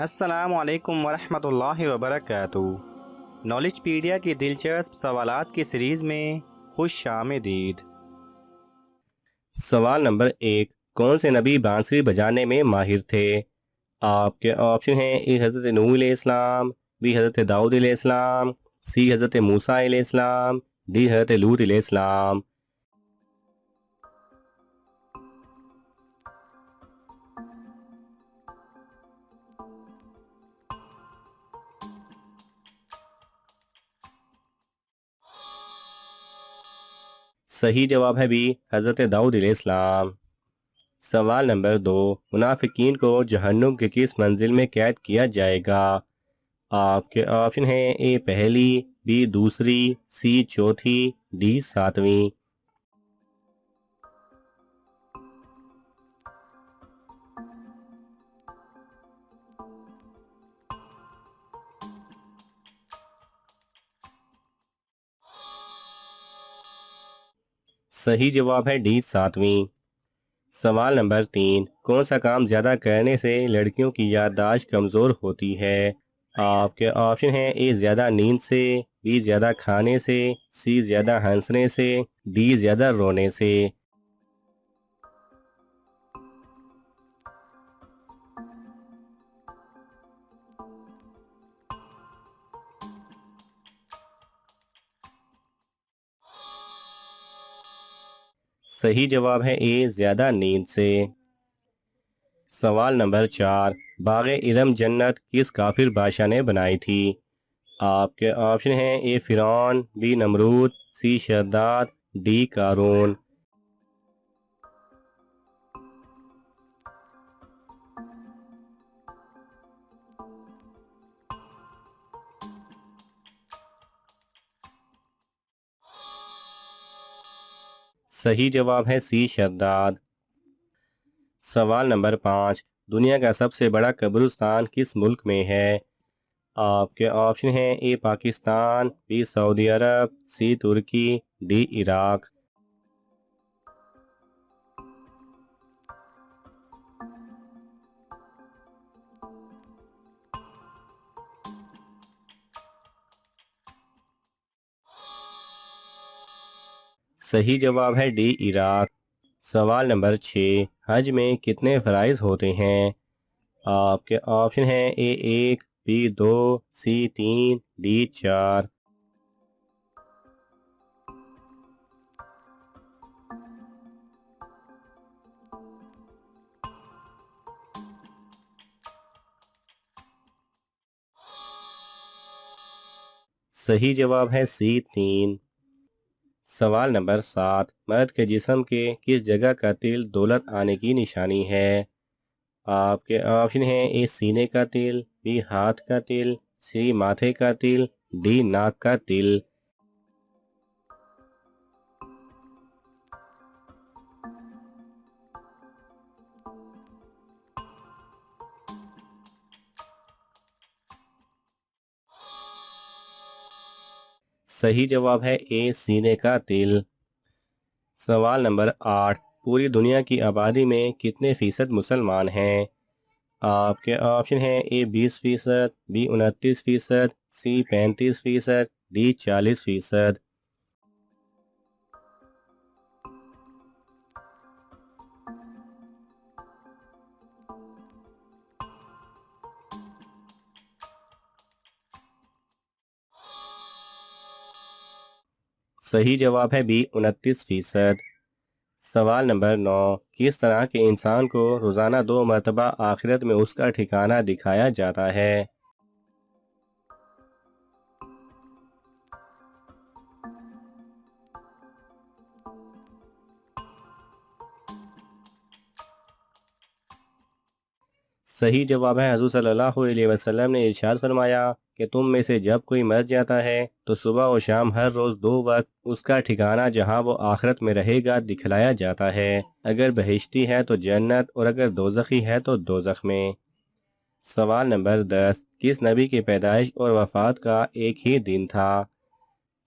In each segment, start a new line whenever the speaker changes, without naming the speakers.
अस्सलाम वालेकुम वरहमतुल्लाहि वबरकातुहू। नॉलेजपीडिया की दिलचस्प सवालात की सीरीज़ में खुश आमदीद।
सवाल नंबर 1। कौन से नबी बांसुरी बजाने में माहिर थे? आपके ऑप्शन हैं: ए हज़रत नूह अलैहिस्सलाम, बी हज़रत दाऊद अलैहिस्सलाम, सी हज़रत मूसा अलैहिस्सलाम, डी हज़रत लूत अलैहिस्सलाम। सही जवाब है बी हज़रत दाऊद अलैहिस्सलाम। सवाल नंबर 2। मुनाफिकीन को जहन्नुम के किस मंजिल में कैद किया जाएगा? आपके ऑप्शन हैं: ए पहली, बी दूसरी, सी चौथी, डी सातवीं। सही जवाब है डी सातवीं। सवाल नंबर 3। कौन सा काम ज़्यादा करने से लड़कियों की याददाश्त कमज़ोर होती है? आपके ऑप्शन हैं: ए ज़्यादा नींद से, बी ज़्यादा खाने से, सी ज़्यादा हंसने से, डी ज़्यादा रोने से। सही जवाब है ए ज़्यादा नींद से। सवाल नंबर 4। बाग़े इरम जन्नत किस काफिर बादशाह ने बनाई थी? आपके ऑप्शन हैं: ए फ़िरौन, बी नमरूद, सी शद्दाद, डी कारून। सही जवाब है सी शद्दाद। सवाल नंबर 5। दुनिया का सबसे बड़ा कब्रिस्तान किस मुल्क में है? आपके ऑप्शन हैं: ए पाकिस्तान, बी सऊदी अरब, सी तुर्की, डी इराक। सही जवाब है डी इराक। सवाल नंबर 6। हज में कितने फ़राइज़ होते हैं? आपके ऑप्शन हैं: ए एक, बी दो, सी तीन, डी चार। सही जवाब है सी तीन। सवाल नंबर 7। मर्द के जिस्म के किस जगह का तिल दौलत आने की निशानी है? आपके ऑप्शन हैं: ए सीने का तिल, बी हाथ का तिल, सी माथे का तिल, डी नाक का तिल। सही जवाब है ए सीने का तिल। सवाल नंबर 8। पूरी दुनिया की आबादी में कितने फीसद मुसलमान हैं? आपके ऑप्शन हैं: ए 20%, बी 29%, सी 35%, डी 40%। सही जवाब है बी 29%। सवाल नंबर 9। किस तरह के इंसान को रोज़ाना 2 मरतबा आखिरत में उसका ठिकाना दिखाया जाता है? सही जवाब है हज़रत सल्लल्लाहु अलैहि वसल्लम ने इरशाद फरमाया कि तुम में से जब कोई मर जाता है तो सुबह और शाम हर रोज़ 2 वक्त उसका ठिकाना जहां वो आखिरत में रहेगा दिखलाया जाता है। अगर बहिश्ती है तो जन्नत और अगर दोज़खी है तो दोज़ख में। सवाल नंबर 10। किस नबी की पैदाइश और वफ़ात का एक ही दिन था?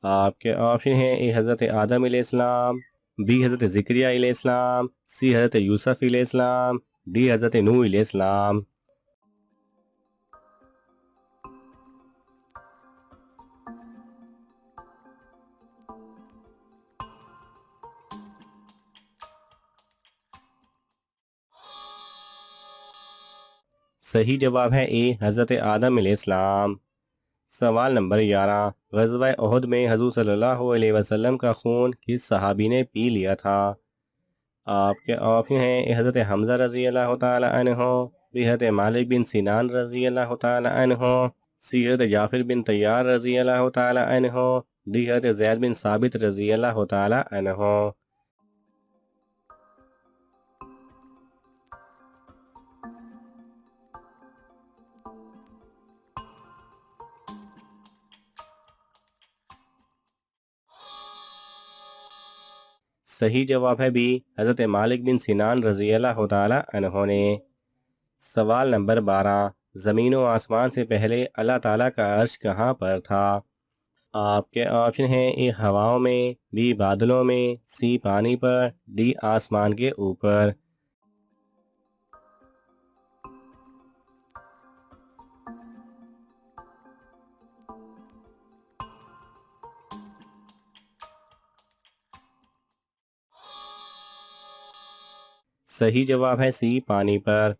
आपके ऑप्शन हैं: ए हज़रत आदम अलैहिस्सलाम, बी हज़रत ज़िक्रिया अलैहिस्सलाम, सी हज़रत यूसुफ अलैहिस्सलाम, डी हज़रत नूह अलैहिस्सलाम। सही जवाब है ए हज़रत आदम अलैहिस्सलाम। सवाल नंबर 11, ग़ज़वा उहद में हुज़ूर सल्लल्लाहु अलैहि वसल्लम का खून किस सहाबी ने पी लिया था? आपके ऑप्शन हैं ए हज़रत हमज़ा रज़ी अल्लाह तआला अन्हु, बी हज़रत मालिक बिन सिनान रज़ी अल्लाह तआला अन्हु, सी हज़रत जाफ़िर बिन तैयार रज़ी अल्लाह तआला अन्हु, डी हज़रत ज़ैद बिन साबित रज़ी अल्लाह तआला अन्हु। सही जवाब है बी हज़रत मालिक बिन सिनान रज़ी अल्लाह तआला अन्हु ने। सवाल नंबर 12, ज़मीन व आसमान से पहले अल्लाह ताला का अर्श कहाँ पर था? आपके ऑप्शन हैं ए हवाओं में, बी बादलों में, सी पानी पर, डी आसमान के ऊपर। सही जवाब है सी पानी पर।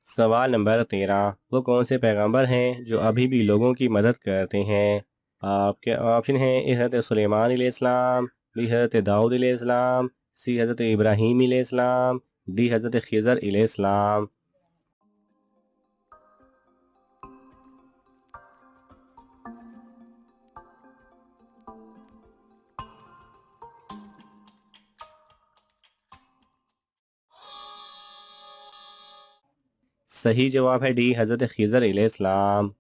सवाल नंबर 13, वो कौन से पैगंबर हैं जो अभी भी लोगों की मदद करते हैं? आपके ऑप्शन हैं ए हज़रत सुलेमान अलैहिस्सलाम, बी हज़रत दाऊद अलैहिस्सलाम, सी हज़रत इब्राहीम अलैहिस्सलाम, डी हज़रत खिज़र अलैहिस्सलाम। सही जवाब है डी हज़रत खिज़र अलैहिस्सलाम।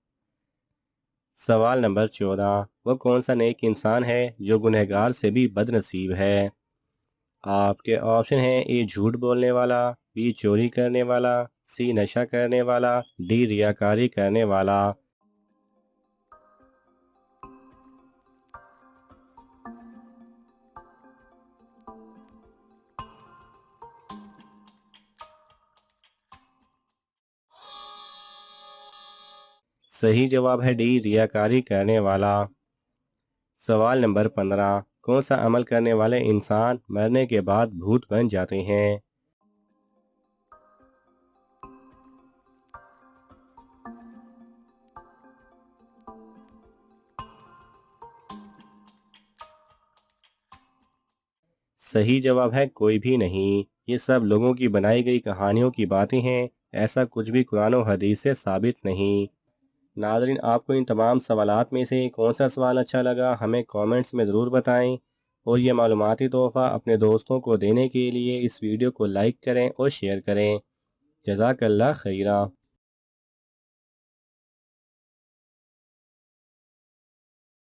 सवाल नंबर 14, वो कौन सा नेक इंसान है जो गुनहगार से भी बदनसीब है? आपके ऑप्शन हैं ए झूठ बोलने वाला, बी चोरी करने वाला, सी नशा करने वाला, डी रियाकारी करने वाला। सही जवाब है डी रियाकारी करने वाला। सवाल नंबर 15, कौन सा अमल करने वाले इंसान मरने के बाद भूत बन जाते हैं? सही जवाब है कोई भी नहीं। ये सब लोगों की बनाई गई कहानियों की बातें हैं। ऐसा कुछ भी कुरान और हदीस से साबित नहीं। नाज़रीन, आपको इन तमाम सवालात में से कौन सा सवाल अच्छा लगा हमें कमेंट्स में ज़रूर बताएं। और ये मालूमाती तोहफ़ा अपने दोस्तों को देने के लिए इस वीडियो को लाइक करें और शेयर करें। जज़ाकल्लाह खैरा।